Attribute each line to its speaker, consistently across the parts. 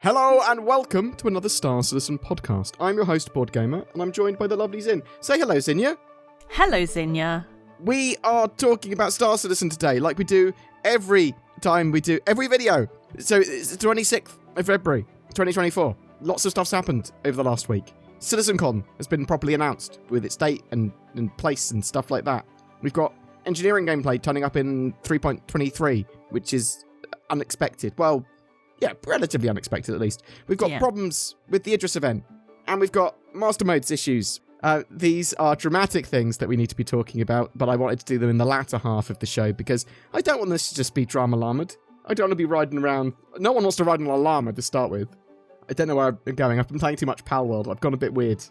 Speaker 1: Hello and welcome to another Star Citizen podcast. I'm your host, BoredGamer, and I'm joined by the lovely Zin. Say hello, Zinnia.
Speaker 2: Hello, Zinnia.
Speaker 1: We are talking about Star Citizen today, like we do every time we do every video. So it's the 26th of February, 2024. Lots of stuff's happened over the last week. CitizenCon has been properly announced with its date and place and stuff like that. We've got engineering gameplay turning up in 3.23, which is unexpected. Well, yeah, relatively unexpected at least. We've got problems with the Idris event, and we've got master modes issues. These are dramatic things that we need to be talking about, but I wanted to do them in the latter half of the show because I don't want this to just be drama-llamored. I don't want to be riding around. No one wants to ride on a llama to start with. I don't know where I'm going. I've been playing too much Pal World. I've gone a bit weird.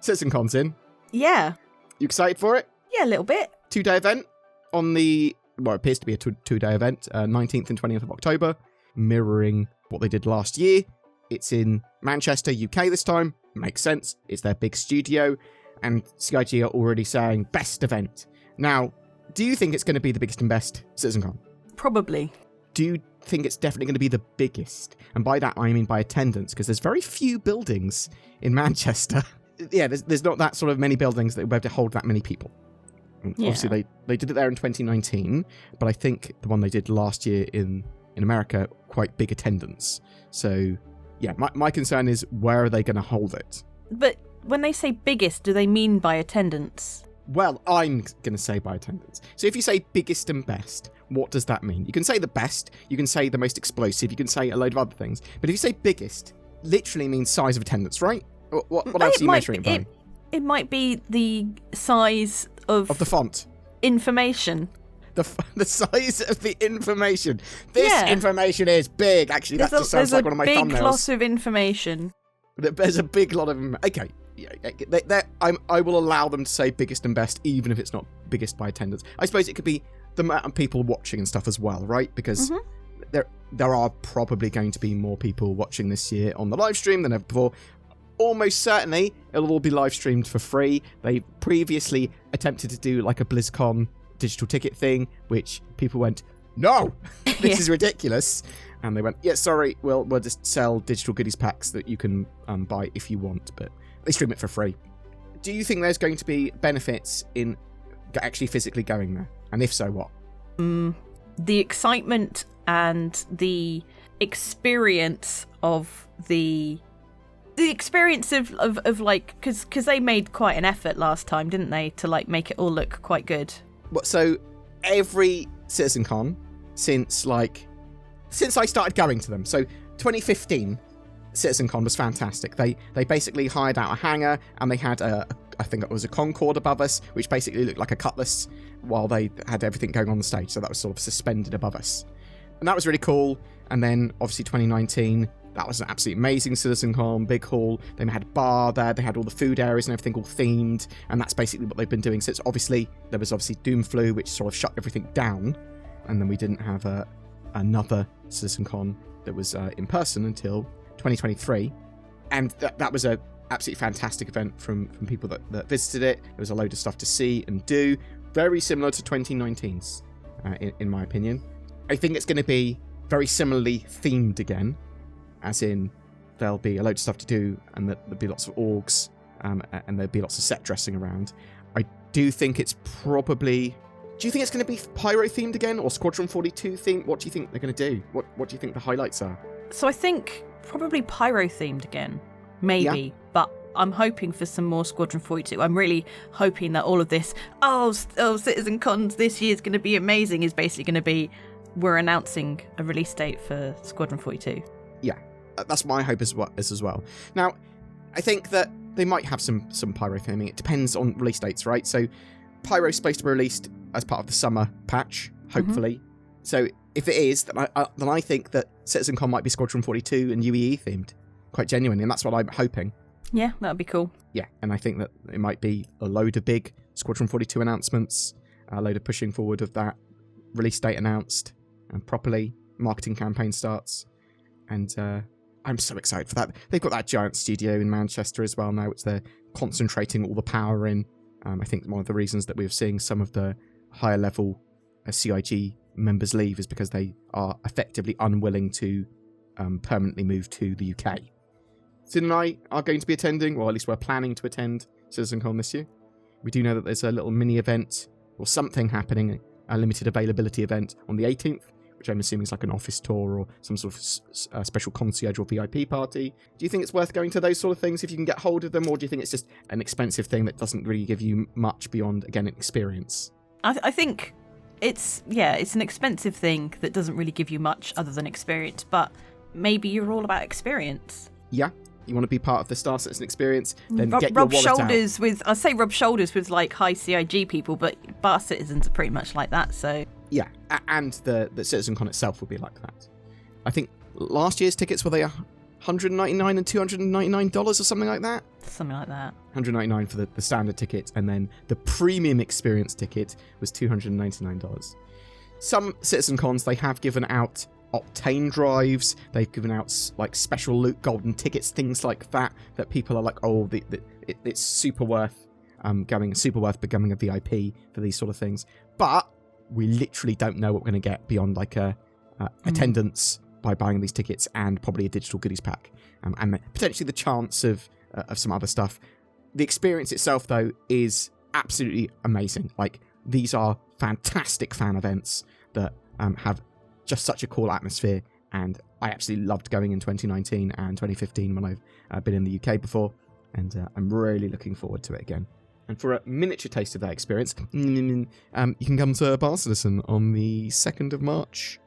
Speaker 1: CitizenCon's in.
Speaker 2: Yeah.
Speaker 1: You excited for it?
Speaker 2: Yeah, a little bit.
Speaker 1: 2-day event on the, well, it appears to be a two-day event, 19th and 20th of October, mirroring what they did last year. It's in Manchester, UK this time. Makes sense. It's their big studio, and CIG are already saying best event. Now, do you think it's going to be the biggest and best CitizenCon?
Speaker 2: Probably.
Speaker 1: Do you think it's definitely going to be the biggest? And by that, I mean by attendance, because there's very few buildings in Manchester. Yeah, there's not that sort of many buildings that will be able to hold that many people. Yeah. Obviously, they did it there in 2019, but I think the one they did last year in America, quite big attendance. So, yeah, my concern is where are they going to hold it?
Speaker 2: But when they say biggest, do they mean by attendance?
Speaker 1: Well, I'm going to say by attendance. So if you say biggest and best, what does that mean? You can say the best, you can say the most explosive, you can say a load of other things. But if you say biggest, literally means size of attendance, right? What else are you measuring it by?
Speaker 2: It might be the size of
Speaker 1: the font.
Speaker 2: Information.
Speaker 1: The size of the information. This information is big. Actually, that just sounds like one of my thumbnails.
Speaker 2: There's a big lot of information.
Speaker 1: There's a big lot of... Okay. I will allow them to say biggest and best, even if it's not biggest by attendance. I suppose it could be the amount of people watching and stuff as well, right? Because there are probably going to be more people watching this year on the live stream than ever before. Almost certainly, it'll all be live streamed for free. They previously attempted to do like a BlizzCon digital ticket thing, which people went, no, this is ridiculous. And they went, yeah, sorry, we'll just sell digital goodies packs that you can buy if you want, but they stream it for free. Do you think there's going to be benefits in actually physically going there? And if so, what?
Speaker 2: The excitement and the experience of the experience of like, because they made quite an effort last time, didn't they, to like make it all look quite good.
Speaker 1: So every CitizenCon since I started going to them, so 2015 CitizenCon was fantastic. They basically hired out a hangar, and they had I think it was a Concorde above us, which basically looked like a cutlass, while they had everything going on the stage, so that was sort of suspended above us. And that was really cool. And then obviously 2019, that was an absolutely amazing CitizenCon, big hall. They had a bar there, they had all the food areas and everything all themed, and that's basically what they've been doing since. Obviously, there was Doomflu, which sort of shut everything down, and then we didn't have another CitizenCon that was in person until 2023, and that was a absolutely fantastic event from people that visited it. There was a load of stuff to see and do, very similar to 2019's, in my opinion. I think it's going to be very similarly themed again, as in there'll be a load of stuff to do, and there'll be lots of orgs, and there'll be lots of set dressing around. I do think it's probably... Do you think it's going to be Pyro themed again, or Squadron 42 themed? What do you think they're going to do? What do you think the highlights are?
Speaker 2: So I think probably Pyro themed again, maybe, but I'm hoping for some more Squadron 42. I'm really hoping that all of this, CitizenCon this year is going to be amazing, is basically going to be, we're announcing a release date for Squadron 42.
Speaker 1: Yeah, that's my hope as well. Now, I think that they might have some Pyro theming. It depends on release dates, right? So Pyro's supposed to be released as part of the summer patch, hopefully. So if it is, then I think that CitizenCon might be Squadron 42 and UEE themed, quite genuinely, and that's what I'm hoping.
Speaker 2: Yeah, that'd be cool.
Speaker 1: Yeah, and I think that it might be a load of big Squadron 42 announcements, a load of pushing forward of that release date announced, and properly marketing campaign starts. And I'm so excited for that. They've got that giant studio in Manchester as well now, which they're concentrating all the power in. I think one of the reasons that we're seeing some of the higher level CIG members leave is because they are effectively unwilling to permanently move to the UK. Sid and I are going to be attending, or at least we're planning to attend CitizenCon this year. We do know that there's a little mini event or something happening, a limited availability event on the 18th, which I'm assuming is like an office tour or some sort of special concierge or VIP party. Do you think it's worth going to those sort of things if you can get hold of them, or do you think it's just an expensive thing that doesn't really give you much beyond, again, an experience?
Speaker 2: I think it's an expensive thing that doesn't really give you much other than experience, but maybe you're all about experience.
Speaker 1: Yeah. You want to be part of the Star Citizen experience, then
Speaker 2: rub
Speaker 1: get your wallet
Speaker 2: shoulders
Speaker 1: out.
Speaker 2: rub shoulders with like high CIG people, but bar citizens are pretty much like that, so...
Speaker 1: Yeah, and the CitizenCon itself will be like that. I think last year's tickets, were they $199 and $299 or something like that?
Speaker 2: Something like that.
Speaker 1: $199 for the standard ticket, and then the premium experience ticket was $299. Some CitizenCons, they have given out Octane drives, they've given out like special loot golden tickets, things like that people are like, oh, it's super worth becoming a VIP for these sort of things. But we literally don't know what we're going to get beyond like attendance by buying these tickets and probably a digital goodies pack, and potentially the chance of some other stuff. The experience itself, though, is absolutely amazing. Like, these are fantastic fan events that have just such a cool atmosphere, and I absolutely loved going in 2019 and 2015 when I've been in the UK before, and I'm really looking forward to it again. And for a miniature taste of that experience, you can come to Bar Citizen on the 2nd of March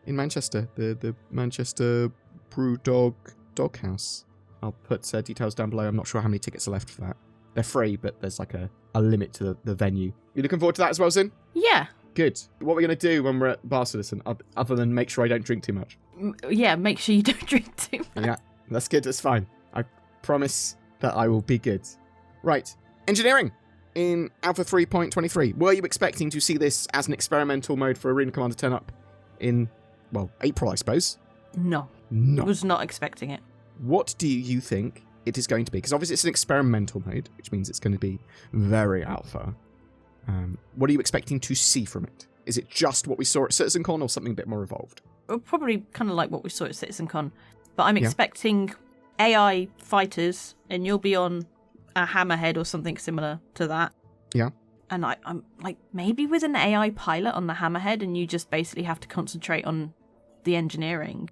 Speaker 1: in Manchester, the Manchester Brewdog Doghouse. I'll put details down below. I'm not sure how many tickets are left for that. They're free, but there's like a limit to the venue. You looking forward to that as well, Zin?
Speaker 2: Yeah.
Speaker 1: Good. What are we going to do when we're at Bar Citizen, other than make sure I don't drink too much?
Speaker 2: Yeah, make sure you don't drink too much.
Speaker 1: Yeah, that's good. That's fine. I promise that I will be good. Right. Engineering in Alpha 3.23. Were you expecting to see this as an experimental mode for Arena Commander turn up in, well, April, I suppose?
Speaker 2: No.
Speaker 1: No.
Speaker 2: I was not expecting it.
Speaker 1: What do you think it is going to be? Because obviously it's an experimental mode, which means it's going to be very alpha. What are you expecting to see from it? Is it just what we saw at CitizenCon or something a bit more evolved?
Speaker 2: Well, probably kind of like what we saw at CitizenCon. But I'm expecting AI fighters, and you'll be on a hammerhead or something similar to that.
Speaker 1: Yeah.
Speaker 2: And I'm like, maybe with an AI pilot on the hammerhead, and you just basically have to concentrate on the engineering.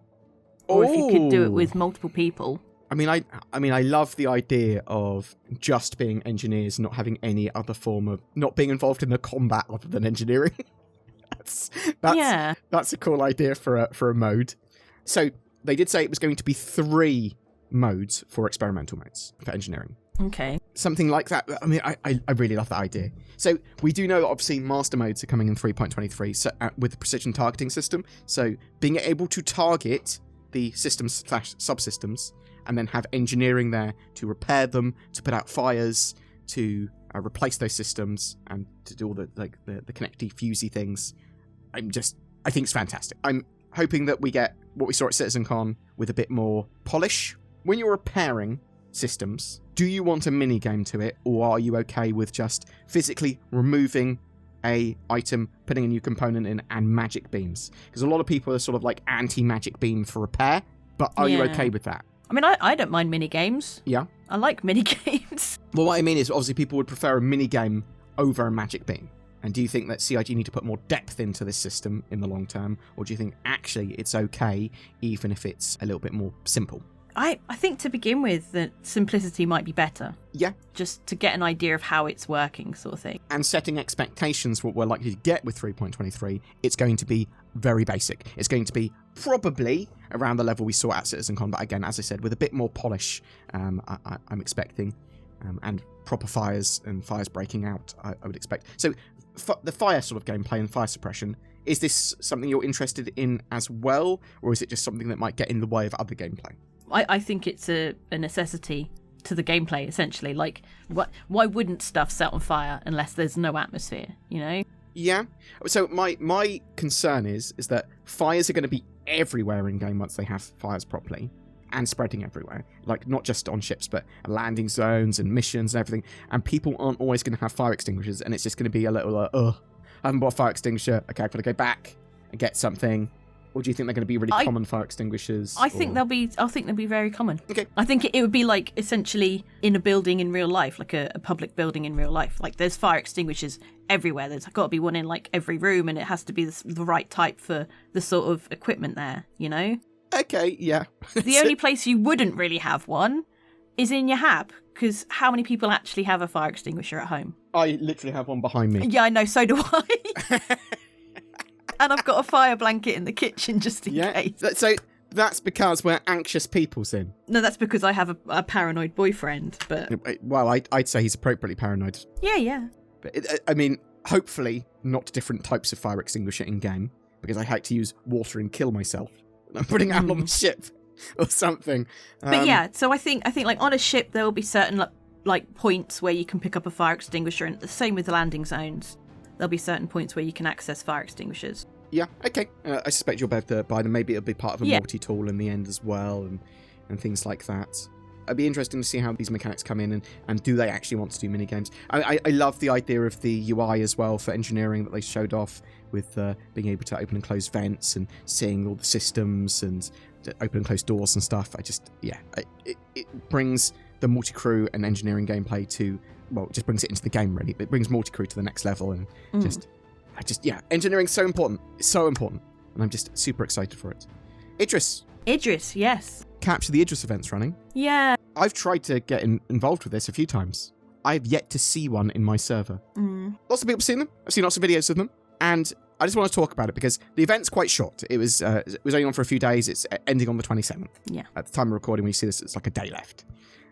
Speaker 2: Or if you could do it with multiple people.
Speaker 1: I mean, I love the idea of just being engineers, not having any other form of, not being involved in the combat other than engineering. That's a cool idea for a mode. So they did say it was going to be 3 modes for experimental modes for engineering.
Speaker 2: Okay.
Speaker 1: Something like that. I mean, I really love that idea. So we do know that obviously master modes are coming in 3.23 so, with the precision targeting system. So being able to target the systems/subsystems and then have engineering there to repair them, to put out fires, to replace those systems, and to do all the connecty fusey things. I think it's fantastic. I'm hoping that we get what we saw at CitizenCon with a bit more polish. When you're repairing systems, do you want a mini game to it, or are you okay with just physically removing a item, putting a new component in, and magic beams? Because a lot of people are sort of like anti-magic beam for repair, but are you okay with that?
Speaker 2: I mean, I don't mind mini games.
Speaker 1: Yeah.
Speaker 2: I like mini games.
Speaker 1: Well, what I mean is, obviously, people would prefer a mini game over a magic beam. And do you think that CIG need to put more depth into this system in the long term, or do you think actually it's okay even if it's a little bit more simple?
Speaker 2: I think to begin with, that simplicity might be better.
Speaker 1: Yeah.
Speaker 2: Just to get an idea of how it's working, sort of thing.
Speaker 1: And setting expectations, what we're likely to get with 3.23, it's going to be very basic. It's going to be probably around the level we saw at CitizenCon, but again, as I said, with a bit more polish, I'm expecting, and proper fires and fires breaking out, I would expect. So the fire sort of gameplay and fire suppression, is this something you're interested in as well, or is it just something that might get in the way of other gameplay?
Speaker 2: I think it's a necessity to the gameplay, essentially. Like, why wouldn't stuff set on fire unless there's no atmosphere, you know?
Speaker 1: Yeah. So my concern is that fires are going to be everywhere in game once they have fires properly, and spreading everywhere. Like, not just on ships, but landing zones and missions and everything. And people aren't always going to have fire extinguishers, and it's just going to be a little, I haven't bought a fire extinguisher. Okay, I've got to go back and get something. Or do you think they're going to be really common fire extinguishers?
Speaker 2: I think they'll be very common.
Speaker 1: Okay.
Speaker 2: I think it would be like essentially in a building in real life, like a public building in real life. Like there's fire extinguishers everywhere. There's got to be one in like every room, and it has to be the right type for the sort of equipment there, you know?
Speaker 1: Okay, yeah.
Speaker 2: The only place you wouldn't really have one is in your hab, because how many people actually have a fire extinguisher at home?
Speaker 1: I literally have one behind me.
Speaker 2: Yeah, I know, so do I. And I've got a fire blanket in the kitchen just in case.
Speaker 1: So that's because we're anxious people, Sin.
Speaker 2: No, that's because I have a paranoid boyfriend. But
Speaker 1: well, I'd say he's appropriately paranoid.
Speaker 2: Yeah.
Speaker 1: But I mean, hopefully not different types of fire extinguisher in game, because I hate to use water and kill myself. I'm putting out on the ship or something.
Speaker 2: But yeah, so I think like on a ship there will be certain like points where you can pick up a fire extinguisher, and the same with the landing zones. There'll be certain points where you can access fire extinguishers.
Speaker 1: Yeah, okay. I suspect you'll be able to buy them. Maybe it'll be part of a multi-tool in the end as well, and things like that. It'd be interesting to see how these mechanics come in, and do they actually want to do minigames. I love the idea of the UI as well for engineering that they showed off, with being able to open and close vents and seeing all the systems and open and close doors and stuff. It brings the multi-crew and engineering gameplay to... Well, it just brings it into the game, really. It brings multi-crew to the next level, and engineering's so important. It's so important, and I'm just super excited for it. Idris,
Speaker 2: yes.
Speaker 1: Capture the Idris event's running.
Speaker 2: Yeah.
Speaker 1: I've tried to get involved with this a few times. I've yet to see one in my server. Lots of people have seen them. I've seen lots of videos of them, and I just want to talk about it because the event's quite short. It was only on for a few days. It's ending on the 27th.
Speaker 2: Yeah.
Speaker 1: At the time of recording, when you see this, it's like a day left.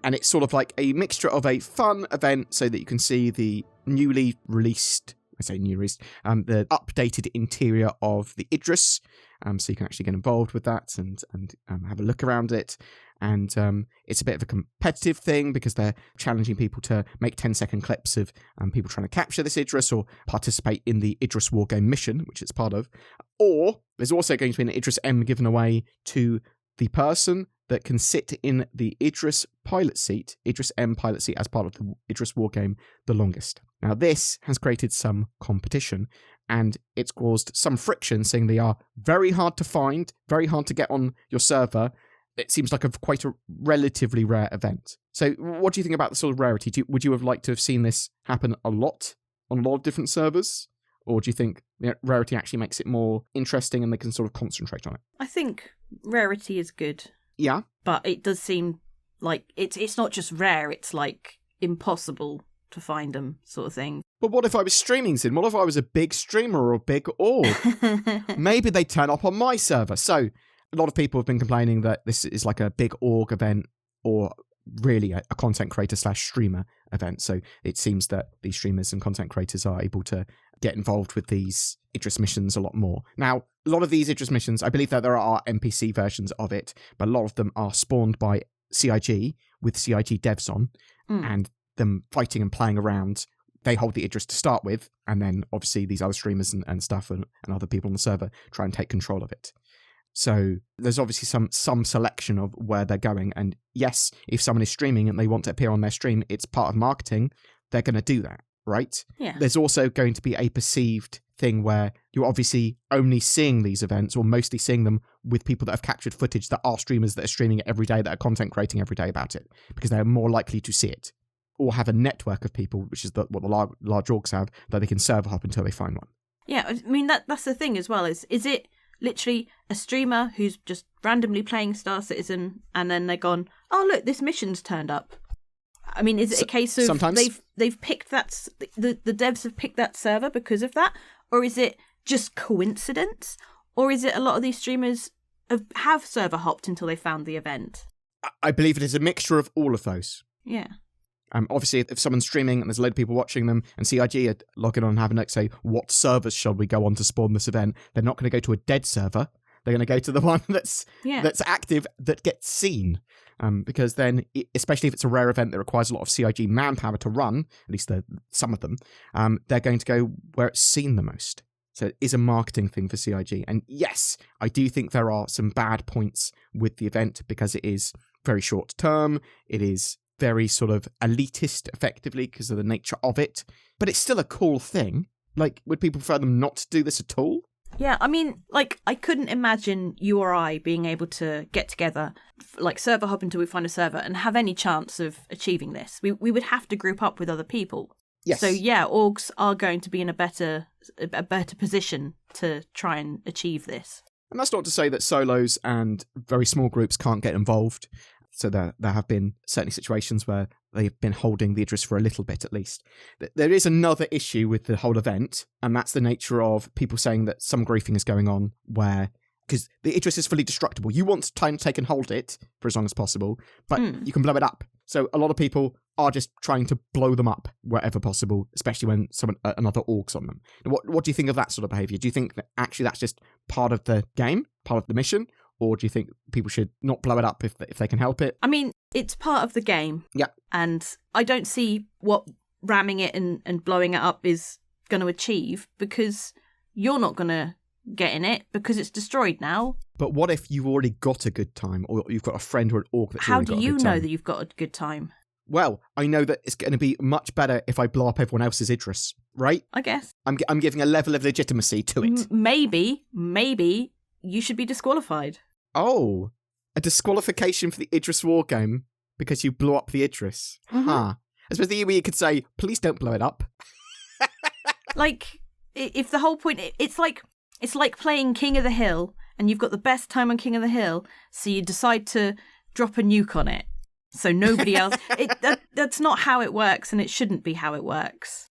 Speaker 1: And it's sort of like a mixture of a fun event so that you can see the newly released, the updated interior of the Idris. So you can actually get involved with that and have a look around it. And it's a bit of a competitive thing because they're challenging people to make 10-second clips of people trying to capture this Idris or participate in the Idris Wargame mission, which it's part of. Or there's also going to be an Idris M given away to the person that can sit in the Idris M pilot seat as part of the Idris Wargame the longest. Now, this has created some competition, and it's caused some friction, saying they are very hard to find, very hard to get on your server. It seems like quite a relatively rare event. So what do you think about the sort of rarity? Would you have liked to have seen this happen a lot on a lot of different servers? Or do you think rarity actually makes it more interesting and they can sort of concentrate on it?
Speaker 2: I think rarity is good.
Speaker 1: Yeah.
Speaker 2: But it does seem like it's not just rare, it's like impossible to find them, sort of thing.
Speaker 1: But what if I was streaming, Sin? What if I was a big streamer or a big org? Maybe they turn up on my server. So a lot of people have been complaining that this is like a big org event or really a content creator / streamer event. So it seems that these streamers and content creators are able to get involved with these Idris missions a lot more. Now, a lot of these Idris missions, I believe that there are NPC versions of it, but a lot of them are spawned by CIG with CIG devs on, and them fighting and playing around. They hold the Idris to start with, and then obviously these other streamers and stuff and other people on the server try and take control of it. So there's obviously some selection of where they're going. And yes, if someone is streaming and they want to appear on their stream, it's part of marketing. They're going to do that, right?
Speaker 2: Yeah.
Speaker 1: There's also going to be a perceived thing where you're obviously only seeing these events or mostly seeing them with people that have captured footage that are streamers that are streaming it every day, that are content creating every day about it, because they're more likely to see it or have a network of people, which is what the large orgs have, that they can server hop until they find one.
Speaker 2: Yeah, I mean, that's the thing as well, is it literally a streamer who's just randomly playing Star Citizen and then they're gone, oh look, this mission's turned up? I mean, is it a case of
Speaker 1: sometimes
Speaker 2: they've picked that, the devs have picked that server because of that? Or is it just coincidence? Or is it a lot of these streamers have server hopped until they found the event?
Speaker 1: I believe it is a mixture of all of those.
Speaker 2: Yeah.
Speaker 1: Obviously, if someone's streaming and there's a load of people watching them and CIG are logging on and having a say, what servers shall we go on to spawn this event? They're not going to go to a dead server. They're going to go to the one that's active, that gets seen. Because then, especially if it's a rare event that requires a lot of CIG manpower to run, at least some of them, they're going to go where it's seen the most. So it is a marketing thing for CIG. And yes, I do think there are some bad points with the event because it is very short term. It is very sort of elitist, effectively, because of the nature of it. But it's still a cool thing. Like, would people prefer them not to do this at all?
Speaker 2: Yeah, I mean, like, I couldn't imagine you or I being able to get together, like, server hop until we find a server and have any chance of achieving this. We would have to group up with other people.
Speaker 1: Yes.
Speaker 2: So, yeah, orgs are going to be in a better position to try and achieve this.
Speaker 1: And that's not to say that solos and very small groups can't get involved. So there have been certainly situations where they've been holding the Idris for a little bit at least. There is another issue with the whole event, and that's the nature of people saying that some griefing is going on where, because the Idris is fully destructible. You want to take and hold it for as long as possible, but you can blow it up. So a lot of people are just trying to blow them up wherever possible, especially when another org's on them. What do you think of that sort of behaviour? Do you think that actually that's just part of the game, part of the mission? Or do you think people should not blow it up if they can help it?
Speaker 2: I mean, it's part of the game.
Speaker 1: Yeah.
Speaker 2: And I don't see what ramming it and blowing it up is going to achieve, because you're not going to get in it because it's destroyed now.
Speaker 1: But what if you've already got a good time, or you've got a friend or an orc that's
Speaker 2: How
Speaker 1: already got a good time?
Speaker 2: do you know that you've got a good time?
Speaker 1: Well, I know that it's going to be much better if I blow up everyone else's Idris, right?
Speaker 2: I guess.
Speaker 1: I'm giving a level of legitimacy to it.
Speaker 2: Maybe you should be disqualified.
Speaker 1: Oh, a disqualification for the Idris war game because you blew up the Idris.
Speaker 2: Mm-hmm.
Speaker 1: Huh. I suppose you could say, please don't blow it up.
Speaker 2: Like, if the whole point, it's like playing King of the Hill, and you've got the best time on King of the Hill, so you decide to drop a nuke on it. So nobody else... that's not how it works, and it shouldn't be how it works.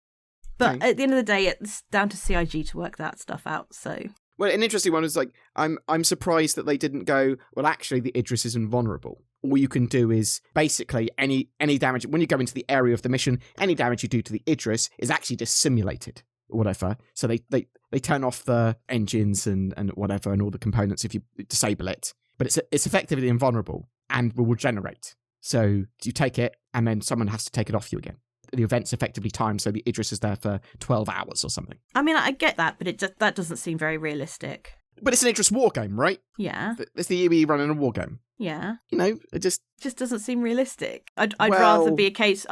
Speaker 2: But at the end of the day, it's down to CIG to work that stuff out, so...
Speaker 1: Well, an interesting one is, like, I'm surprised that they didn't go, well, actually, the Idris is invulnerable. All you can do is, basically, any damage... When you go into the area of the mission, any damage you do to the Idris is actually just simulated, or whatever. So they turn off the engines and whatever, and all the components if you disable it. But it's effectively invulnerable, and will regenerate. So you take it, and then someone has to take it off you again. The event's effectively timed, so the Idris is there for 12 hours or something.
Speaker 2: I mean, I get that, but that doesn't seem very realistic.
Speaker 1: But it's an Idris war game, right?
Speaker 2: Yeah.
Speaker 1: It's the UE running a war game.
Speaker 2: Yeah.
Speaker 1: You know, it just
Speaker 2: doesn't seem realistic. I'd rather it be a case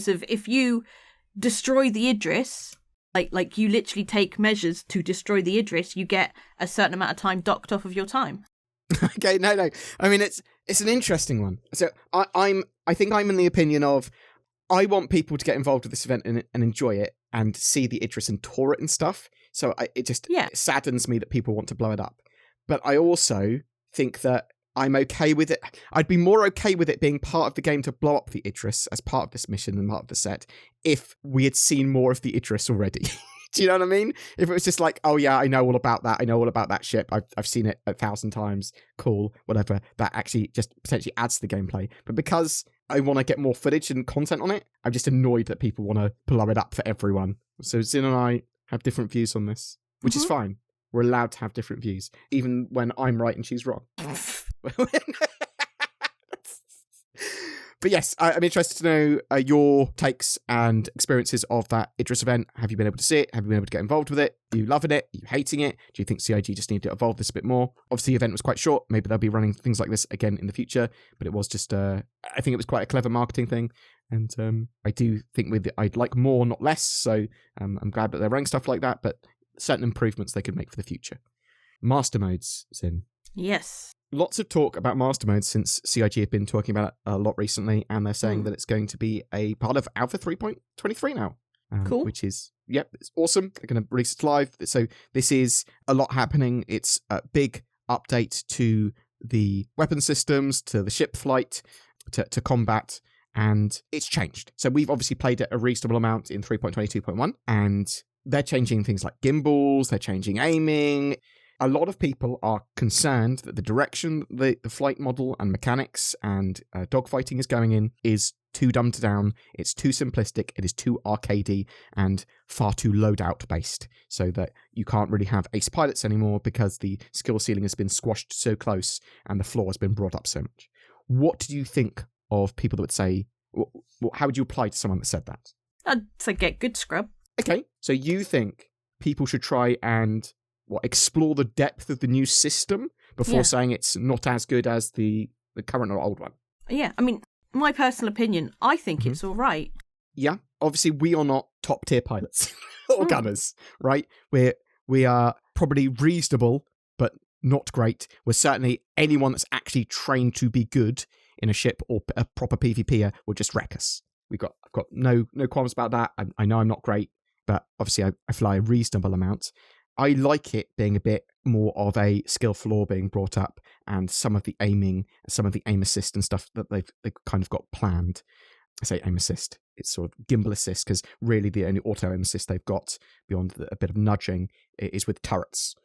Speaker 2: of if you destroy the Idris, like you literally take measures to destroy the Idris, you get a certain amount of time docked off of your time.
Speaker 1: Okay, no. I mean, it's an interesting one. So I think I'm in the opinion of, I want people to get involved with this event and enjoy it and see the Idris and tour it and stuff. So it saddens me that people want to blow it up. But I also think that I'm okay with it. I'd be more okay with it being part of the game to blow up the Idris as part of this mission and part of the set if we had seen more of the Idris already. Do you know what I mean? If it was just like, oh yeah, I know all about that. I know all about that ship. I've seen it 1,000 times. Cool, whatever. That actually just potentially adds to the gameplay. But because I want to get more footage and content on it, I'm just annoyed that people want to blow it up for everyone. So Zin and I have different views on this, which is fine. We're allowed to have different views, even when I'm right and she's wrong. But yes, I'm interested to know your takes and experiences of that Idris event. Have you been able to see it? Have you been able to get involved with it? Are you loving it? Are you hating it? Do you think CIG just need to evolve this a bit more? Obviously, the event was quite short. Maybe they'll be running things like this again in the future. But it was just, I think it was quite a clever marketing thing. And I do think I'd like more, not less. So I'm glad that they're running stuff like that. But certain improvements they could make for the future. Master modes, Zin.
Speaker 2: Yes.
Speaker 1: Lots of talk about master modes since CIG have been talking about it a lot recently, and they're saying that it's going to be a part of Alpha 3.23 now.
Speaker 2: Cool.
Speaker 1: Which is, it's awesome. They're going to release it live. So this is a lot happening. It's a big update to the weapon systems, to the ship flight, to combat, and it's changed. So we've obviously played it a reasonable amount in 3.22.1, and they're changing things like gimbals, they're changing aiming. A lot of people are concerned that the direction the flight model and mechanics and dogfighting is going in is too dumbed down, it's too simplistic, it is too arcadey and far too loadout based, so that you can't really have ace pilots anymore because the skill ceiling has been squashed so close and the floor has been brought up so much. What do you think of people that would say, how would you apply to someone that said that?
Speaker 2: I'd say get good scrub.
Speaker 1: Okay, so you think people should try and explore the depth of the new system before saying it's not as good as the current or old one?
Speaker 2: Yeah, I mean, my personal opinion, I think it's all right.
Speaker 1: Yeah, obviously we are not top tier pilots or gunners, right? We're We are probably reasonable, but not great. We're certainly anyone that's actually trained to be good in a ship or a proper PvPer will just wreck us. I've got no qualms about that. I know I'm not great, but obviously I fly a reasonable amount. I like it being a bit more of a skill flaw being brought up, and some of the aiming, some of the aim assist and stuff that they've kind of got planned. I say aim assist, it's sort of gimbal assist, because really the only auto aim assist they've got beyond a bit of nudging is with turrets.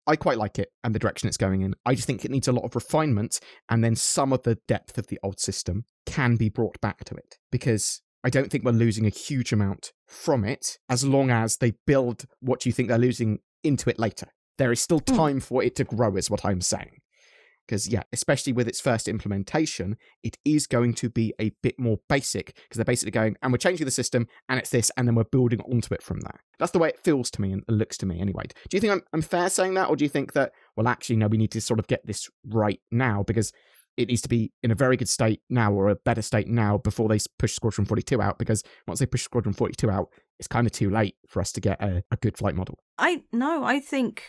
Speaker 1: I quite like it and the direction it's going in. I just think it needs a lot of refinement, and then some of the depth of the old system can be brought back to it, because I don't think we're losing a huge amount from it as long as they build what you think they're losing into it later. There is still time for it to grow, is what I'm saying. Because, yeah, especially with its first implementation, it is going to be a bit more basic, because they're basically going, and we're changing the system, and it's this, and then we're building onto it from there. That's the way it feels to me and looks to me anyway. Do you think I'm fair saying that, or do you think that, well, actually, no, we need to sort of get this right now, because it needs to be in a very good state now, or a better state now, before they push Squadron 42 out, because once they push Squadron 42 out, it's kind of too late for us to get a good flight model.
Speaker 2: I think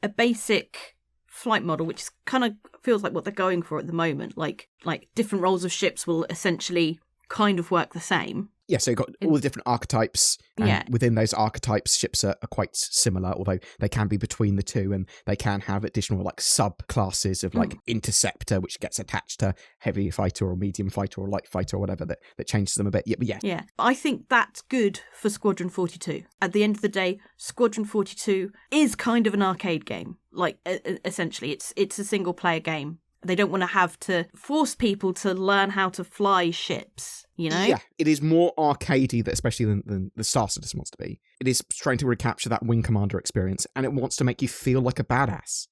Speaker 2: a basic flight model, which kind of feels like what they're going for at the moment, like different roles of ships will essentially kind of work the same.
Speaker 1: Yeah, so you've got all the different archetypes, and within those archetypes, ships are quite similar, although they can be between the two, and they can have additional like sub-classes of like interceptor, which gets attached to heavy fighter or medium fighter or light fighter or whatever, that changes them a bit. Yeah.
Speaker 2: I think that's good for Squadron 42. At the end of the day, Squadron 42 is kind of an arcade game. Like, essentially, it's a single-player game. They don't want to have to force people to learn how to fly ships, you know?
Speaker 1: Yeah, it is more arcadey, especially than the Star Citizen wants to be. It is trying to recapture that Wing Commander experience, and it wants to make you feel like a badass.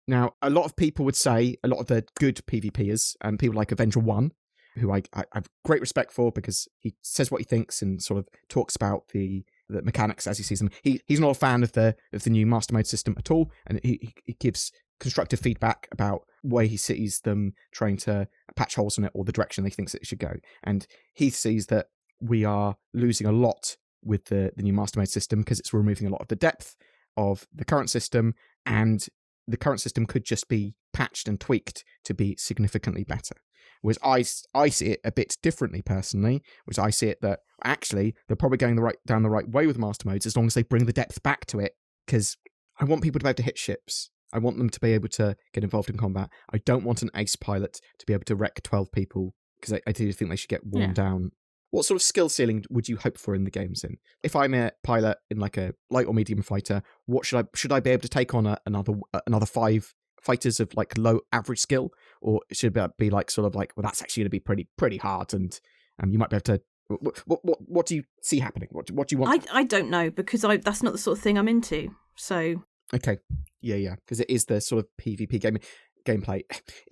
Speaker 1: Now, a lot of people would say, a lot of the good PvPers, and people like Avenger 1, who I have great respect for, because he says what he thinks and sort of talks about the mechanics as he sees them. He's not a fan of the new Master Mode system at all, and he gives constructive feedback about where he sees them trying to patch holes in it, or the direction they think it should go. And he sees that we are losing a lot with the new Master Mode system, because it's removing a lot of the depth of the current system, and the current system could just be patched and tweaked to be significantly better. Whereas I see it a bit differently personally, which I see it that actually they're probably going down the right way with Master Modes, as long as they bring the depth back to it, because I want people to be able to hit ships. I want them to be able to get involved in combat. I don't want an ace pilot to be able to wreck 12 people, because I do think they should get worn down. What sort of skill ceiling would you hope for in the games? If I'm a pilot in like a light or medium fighter, what should I be able to take on another 5 fighters of like low average skill, or should it be like sort of like, well, that's actually going to be pretty hard, and you might be able to. What do you see happening? What do you want?
Speaker 2: I don't know, because that's not the sort of thing I'm into. So
Speaker 1: okay, yeah, because it is the sort of PvP gameplay.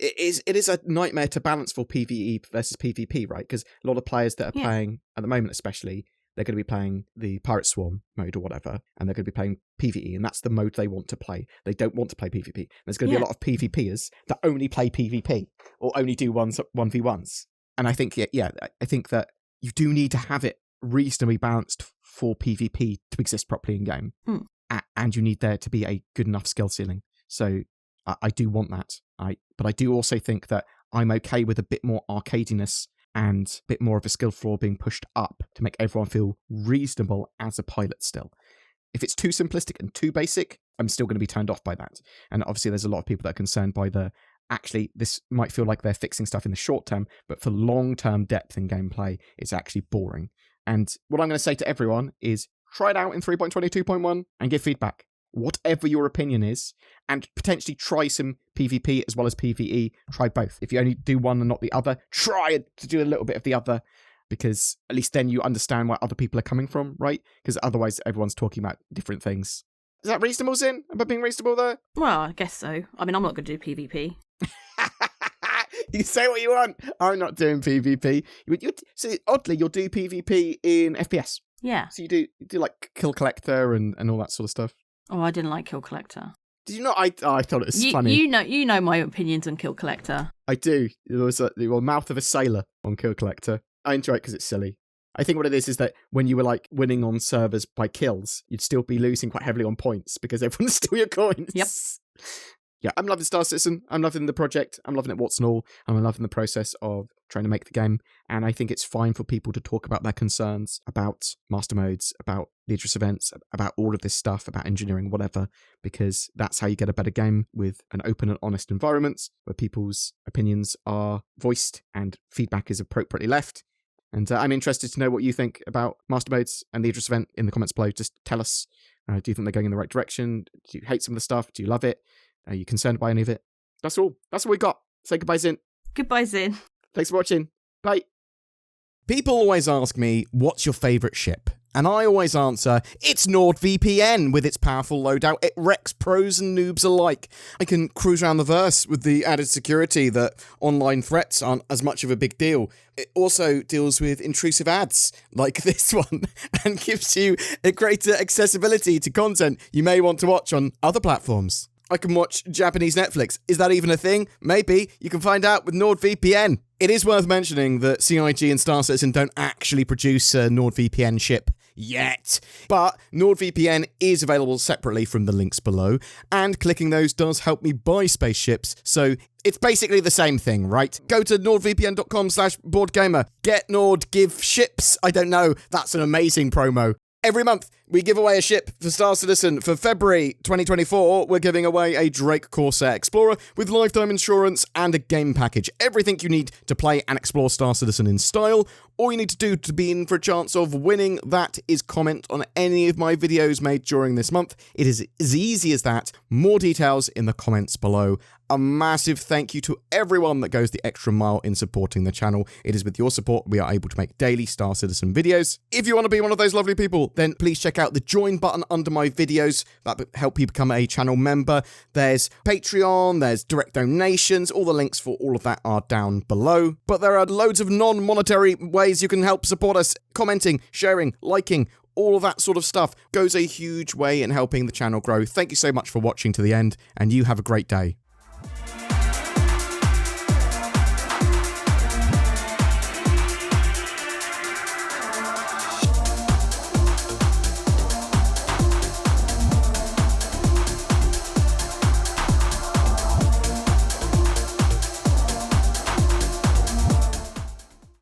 Speaker 1: It is a nightmare to balance for PvE versus PvP, right? Because a lot of players that are playing at the moment, especially, they're going to be playing the Pirate Swarm mode or whatever, and they're going to be playing PvE, and that's the mode they want to play. They don't want to play PvP. There's going to be a lot of PvPers that only play PvP or only do 1v1s. And I think, I think that you do need to have it reasonably balanced for PvP to exist properly in game. And you need there to be a good enough skill ceiling. So I do want that. But I do also think that I'm okay with a bit more arcadiness and a bit more of a skill floor being pushed up to make everyone feel reasonable as a pilot still. If it's too simplistic and too basic, I'm still going to be turned off by that. And obviously there's a lot of people that are concerned by actually, this might feel like they're fixing stuff in the short term, but for long-term depth in gameplay, it's actually boring. And what I'm going to say to everyone is try it out in 3.22.1 and give feedback. Whatever your opinion is, and potentially try some PvP as well as PvE. Try both. If you only do one and not the other, try to do a little bit of the other, because at least then you understand where other people are coming from, right? Because otherwise everyone's talking about different things. Is that reasonable, Zin? Am I being reasonable there?
Speaker 2: Well, I guess so. I mean, I'm not going to do PvP.
Speaker 1: You say what you want. I'm not doing PvP. So oddly, you'll do PvP in FPS.
Speaker 2: Yeah.
Speaker 1: So you do like Kill Collector and all that sort of stuff.
Speaker 2: Oh, I didn't like Kill Collector.
Speaker 1: Did you not? I thought it was funny.
Speaker 2: You know my opinions on Kill Collector.
Speaker 1: I do. There was the mouth of a sailor on Kill Collector. I enjoy it because it's silly. I think what it is that when you were like winning on servers by kills, you'd still be losing quite heavily on points because everyone stole your coins.
Speaker 2: Yep.
Speaker 1: Yeah, I'm loving Star Citizen. I'm loving the project. I'm loving it what's and all. And I'm loving the process of trying to make the game. And I think it's fine for people to talk about their concerns about master modes, about the Idris events, about all of this stuff, about engineering, whatever, because that's how you get a better game with an open and honest environment where people's opinions are voiced and feedback is appropriately left. And I'm interested to know what you think about master modes and the Idris event in the comments below. Just tell us, do you think they're going in the right direction? Do you hate some of the stuff? Do you love it? Are you concerned by any of it? That's all. That's all we got. Say goodbye, Zin.
Speaker 2: Goodbye, Zin.
Speaker 1: Thanks for watching. Bye. People always ask me, what's your favourite ship? And I always answer, it's NordVPN. With its powerful loadout, it wrecks pros and noobs alike. I can cruise around the verse with the added security that online threats aren't as much of a big deal. It also deals with intrusive ads, like this one, and gives you a greater accessibility to content you may want to watch on other platforms. I can watch Japanese Netflix. Is that even a thing? Maybe. You can find out with NordVPN. It is worth mentioning that CIG and Star Citizen don't actually produce a NordVPN ship yet. But NordVPN is available separately from the links below, and clicking those does help me buy spaceships, so it's basically the same thing, right? Go to nordvpn.com/BoredGamer. Get Nord, give ships. I don't know. That's an amazing promo. Every month, we give away a ship for Star Citizen. For February 2024, we're giving away a Drake Corsair Explorer with lifetime insurance and a game package. Everything you need to play and explore Star Citizen in style. All you need to do to be in for a chance of winning that is comment on any of my videos made during this month. It is as easy as that. More details in the comments below. A massive thank you to everyone that goes the extra mile in supporting the channel. It is with your support we are able to make daily Star Citizen videos. If you want to be one of those lovely people, then please check out the join button under my videos. That will help you become a channel member. There's Patreon, there's direct donations. All the links for all of that are down below. But there are loads of non-monetary ways you can help support us. Commenting, sharing, liking, all of that sort of stuff goes a huge way in helping the channel grow. Thank you so much for watching to the end, and you have a great day.